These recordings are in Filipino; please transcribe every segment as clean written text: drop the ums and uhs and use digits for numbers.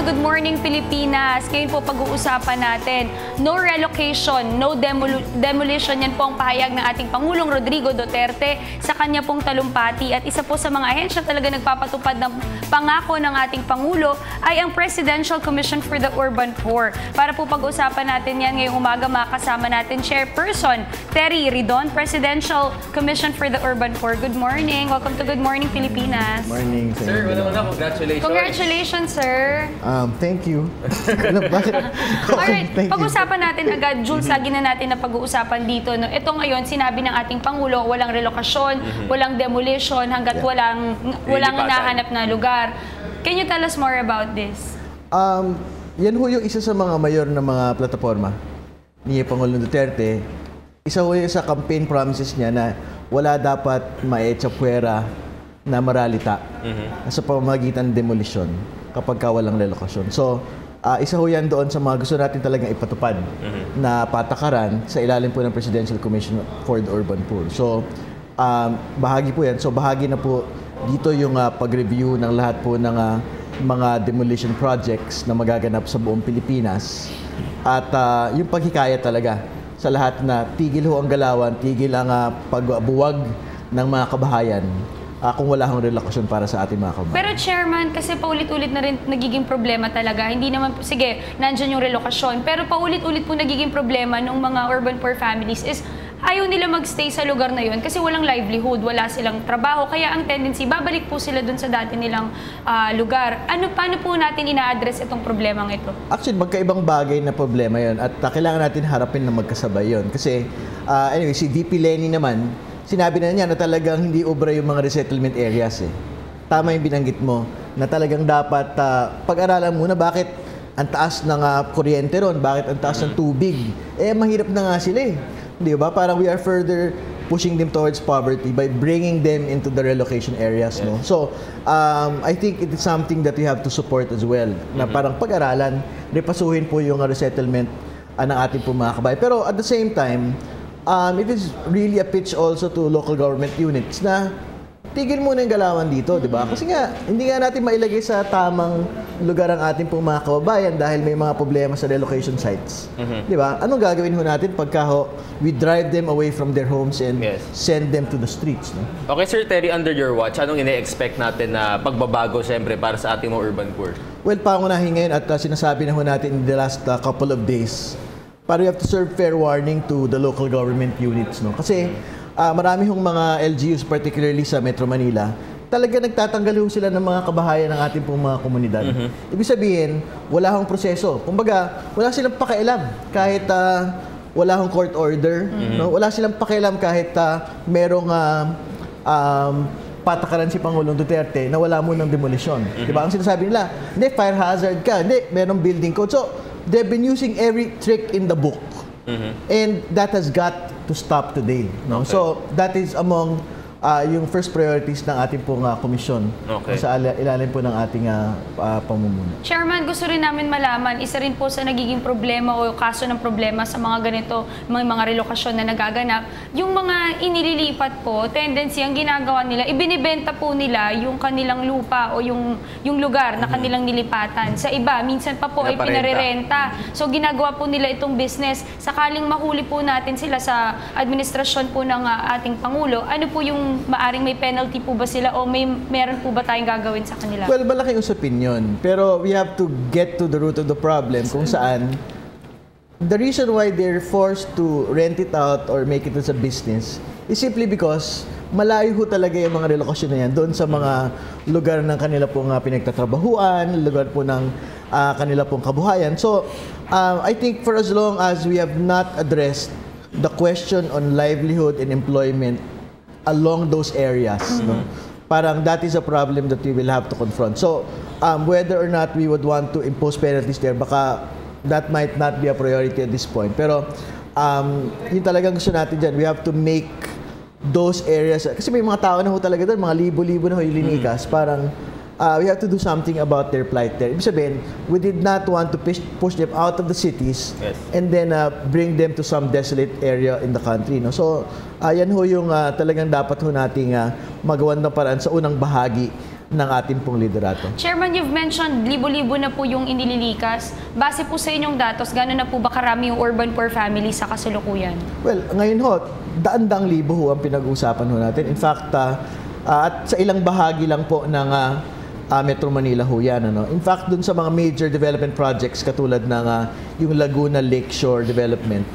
Good Morning Pilipinas. Ngayon po pag-uusapan natin, no relocation, no demolition. Yan po ang pahayag ng ating Pangulong Rodrigo Duterte sa kanya pong talumpati. At isa po sa mga ahensya talaga nagpapatupad ng pangako ng ating Pangulo ay ang Presidential Commission for the Urban Poor. Para po pag-uusapan natin yan ngayong umaga, makasama natin Chairperson Terry Ridon, Presidential Commission for the Urban Poor. Good morning. Welcome to Good Morning Pilipinas. Good morning. Sir, una congratulations. Congratulations, sir. Thank you. Alright, pag-usapan natin agad, Jules, lagi na natin na pag-uusapan dito. No? Ito ngayon, sinabi ng ating Pangulo, walang relokasyon, walang demolition, hanggat walang nahanap na lugar. Can you tell us more about this? Yan ho yung isa sa mga mayor na mga plataforma ni Pangulong Duterte. Isa ho yung sa campaign promises niya na wala dapat maecha puwera na maralita sa pamamagitan ng demolition kapag walang relokasyon. So, isa ho yan doon sa mga gusto natin talagang ipatupad na patakaran sa ilalim po ng Presidential Commission for the Urban Poor. So, bahagi po yan. So, bahagi na po dito yung pag-review ng lahat po ng mga demolition projects na magaganap sa buong Pilipinas. At yung paghikayat talaga sa lahat na tigil ho ang galawan, tigil ang pagbuwag ng mga kabahayan kung wala hong relokasyon para sa ating mga kababayan. Pero Chairman, kasi paulit-ulit na rin nagiging problema talaga. Hindi naman, sige, nandyan yung relokasyon, pero paulit-ulit po nagiging problema ng mga urban poor families is ayaw nila magstay sa lugar na yun kasi walang livelihood, wala silang trabaho. Kaya ang tendency, babalik po sila dun sa dati nilang lugar. Paano po natin ina-address itong problemang ito? Actually, magkaibang bagay na problema yun at kailangan natin harapin na magkasabay yun. Kasi, anyway, si VP Lenny naman, sinabi na niya na talagang hindi obra yung mga resettlement areas eh. Tama yung binanggit mo na talagang dapat pag-aralan muna bakit ang taas ng kuryente ron, bakit ang taas ng tubig. Mahirap na nga sila eh. Di ba? Parang we are further pushing them towards poverty by bringing them into the relocation areas. No? So, I think it is something that we have to support as well. Na parang pag-aralan, repasuhin po yung resettlement ng ating po mga kabayan. Pero at the same time, it is really a pitch also to local government units na tigil muna yung galawan dito, di ba? Kasi nga, hindi nga natin mailagay sa tamang lugar ang ating pong mga kababayan dahil may mga problema sa relocation sites. Di ba? Anong gagawin ho natin pagka we drive them away from their homes and send them to the streets? No? Okay, Sir Terry, under your watch, anong ine-expect natin na pagbabago siyempre para sa ating mga urban poor? Well, pangunahin ngayon at sinasabi na ho natin in the last couple of days, para we have to serve fair warning to the local government units. No? Kasi marami hong mga LGUs, particularly sa Metro Manila, talaga nagtatanggal ho sila ng mga kabahayan ng ating pong mga komunidad. Ibig sabihin, wala hong proseso. Kumbaga, wala silang pakialam kahit wala hong court order. No? Wala silang pakialam kahit merong patakaran si Pangulong Duterte na wala mo ng demolition. Diba? Ang sinasabi nila, hindi, fire hazard ka, hindi, merong building code. So, they've been using every trick in the book. And that has got to stop today. No? Okay. So, that is among yung first priorities ng ating pong komisyon sa ilalim po ng ating pamumuno. Chairman, gusto rin namin malaman, isa rin po sa nagiging problema o kaso ng problema sa mga ganito, mga relokasyon na nagaganap, yung mga inililipat po, tendency, ang ginagawa nila, ibinibenta po nila yung kanilang lupa o yung lugar na kanilang nilipatan. Sa iba, minsan pa po ay pinarerenta. So, ginagawa po nila itong business. Sakaling mahuli po natin sila sa administrasyon po ng ating Pangulo, ano po yung maaring may penalty po ba sila o meron po ba tayong gagawin sa kanila? Well, malaking usapin yun. Pero we have to get to the root of the problem kung saan the reason why they're forced to rent it out or make it as a business is simply because malayo ho talaga yung mga relokasyon na yan doon sa mga lugar ng kanila pong pinagtatrabahuan, lugar po ng kanila pong kabuhayan. So, I think for as long as we have not addressed the question on livelihood and employment along those areas, no? Parang that is a problem that we will have to confront. So, whether or not we would want to impose penalties there, baka that might not be a priority at this point. Pero, yung talagang gusto natin dyan, we have to make those areas, kasi may mga tao na ho talaga doon, mga libo-libo na ho yung linikas, parang we have to do something about their plight there. Ibig sabihin, we did not want to push them out of the cities and then bring them to some desolate area in the country. No? So, yan ho yung talagang dapat ho nating magawan ng paraan sa unang bahagi ng ating pong liderato. Chairman, you've mentioned libo-libo na po yung inililikas. Base po sa inyong datos, gano'n na po ba karami yung urban poor family sa kasalukuyan? Well, ngayon ho, daan-daang libo ho ang pinag-uusapan ho natin. In fact, at sa ilang bahagi lang po ng Metro Manila ho yan. Ano? In fact, dun sa mga major development projects katulad ng yung Laguna Lakeshore Development,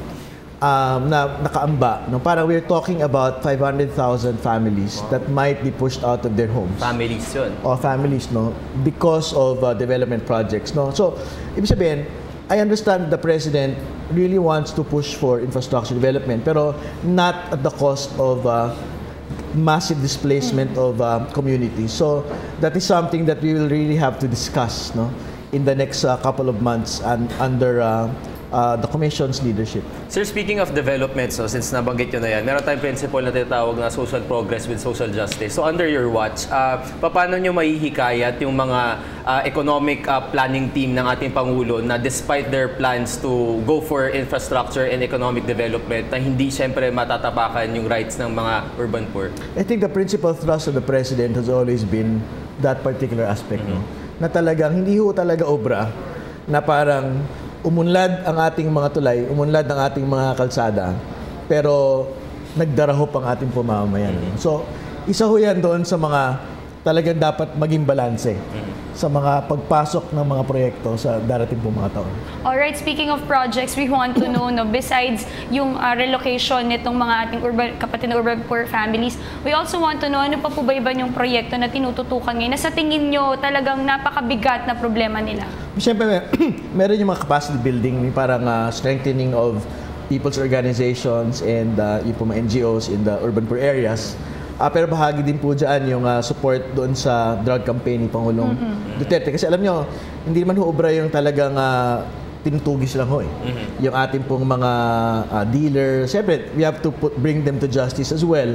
na nakaamba. No? Parang we're talking about 500,000 families that might be pushed out of their homes. Families yun. O families, no? Because of development projects, no? So, ibig sabihin, I understand the President really wants to push for infrastructure development, pero not at the cost of massive displacement of communities. So, that is something that we will really have to discuss, no? In the next couple of months and under the Commission's leadership. Sir, speaking of development, so since nabanggit nyo na yan, meron tayong principle na tinatawag na social progress with social justice. So under your watch, paano nyo mahihikayat yung mga economic planning team ng ating Pangulo na despite their plans to go for infrastructure and economic development na hindi siyempre matatapakan yung rights ng mga urban poor? I think the principal thrust of the President has always been that particular aspect, no? Na talagang hindi ho talaga obra na parang umunlad ang ating mga tulay, umunlad ang ating mga kalsada, pero nagdarahop ang ating pamamayan. So, isa ho yan doon sa mga talagang dapat maging balanse sa mga pagpasok ng mga proyekto sa darating pong mga taon. Alright, speaking of projects, we want to know, no, besides yung relocation nitong mga ating kapatid na urban poor families, we also want to know ano pa po ba iba yung proyekto na tinututukan ngayon na sa tingin nyo talagang napakabigat na problema nila? Siyempre, meron yung mga capacity building, parang strengthening of people's organizations and yung po mga NGOs in the urban poor areas. Pero bahagi din po dyan yung support doon sa drug campaign ni Pangulong Duterte. Kasi alam nyo, hindi naman huobra yung talagang tinutugis lang ho eh. Yung ating pong mga dealers. Siyempre, we have to bring them to justice as well.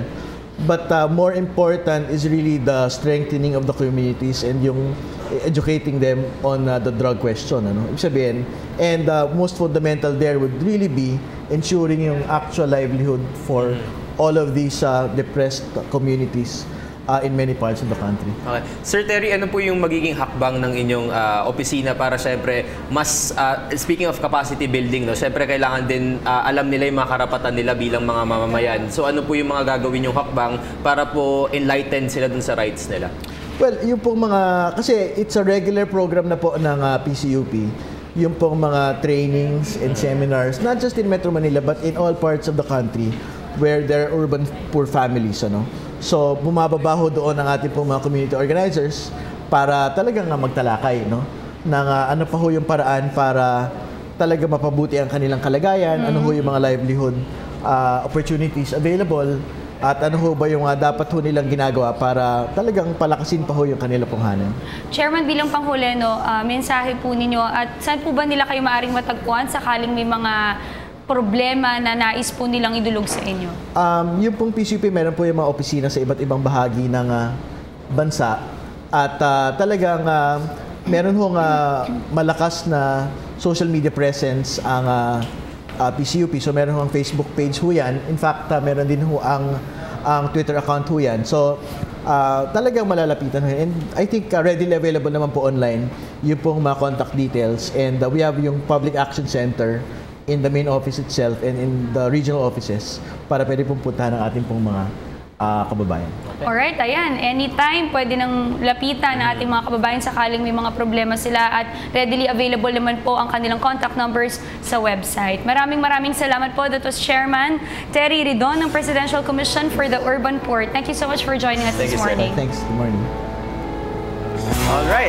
But more important is really the strengthening of the communities and yung educating them on the drug question. Ano? Ibig sabihin, and most fundamental there would really be ensuring yung actual livelihood for all of these depressed communities in many parts of the country. Okay. Sir Terry, ano po yung magiging hakbang ng inyong opisina para syempre mas, speaking of capacity building, no, syempre kailangan din alam nila yung mga karapatan nila bilang mga mamamayan. So ano po yung mga gagawin yung hakbang para po enlighten sila dun sa rights nila? Well, yung pong mga, kasi it's a regular program na po ng PCUP, yung pong mga trainings and seminars, not just in Metro Manila but in all parts of the country where there are urban poor families, ano. So, bumababaho doon ang ating pong mga community organizers para talagang magtalakay, no? Ng ano pa ho yung paraan para talaga mapabuti ang kanilang kalagayan, ano ho yung mga livelihood opportunities available, at ano ho ba yung dapat ho nilang ginagawa para talagang palakasin pa ho yung kanila pong hanay. Chairman, bilang panghuli, no, mensahe po ninyo at saan po ba nila kayo maaaring matagpuan sakaling may mga problema na nais po nilang idulog sa inyo? Yung pong PCUP, meron po yung mga opisina sa iba't ibang bahagi ng bansa. At talagang meron hong malakas na social media presence ang PCUP. So meron hong Facebook page ho yan. In fact, meron din ho ang Twitter account ho yan. So talagang malalapitan ho yan. And I think readily available naman po online yung pong mga contact details. And we have yung Public Action Center in the main office itself and in the regional offices para pwede pong puntahan ang ating pong mga kababayan. Alright, ayan. Anytime, pwede nang lapitan ang ating mga kababayan sakaling may mga problema sila at readily available naman po ang kanilang contact numbers sa website. Maraming salamat po. That was Chairman Terry Ridon ng Presidential Commission for the Urban Poor. Thank you so much for joining us this morning. Thanks. Good morning. Alright.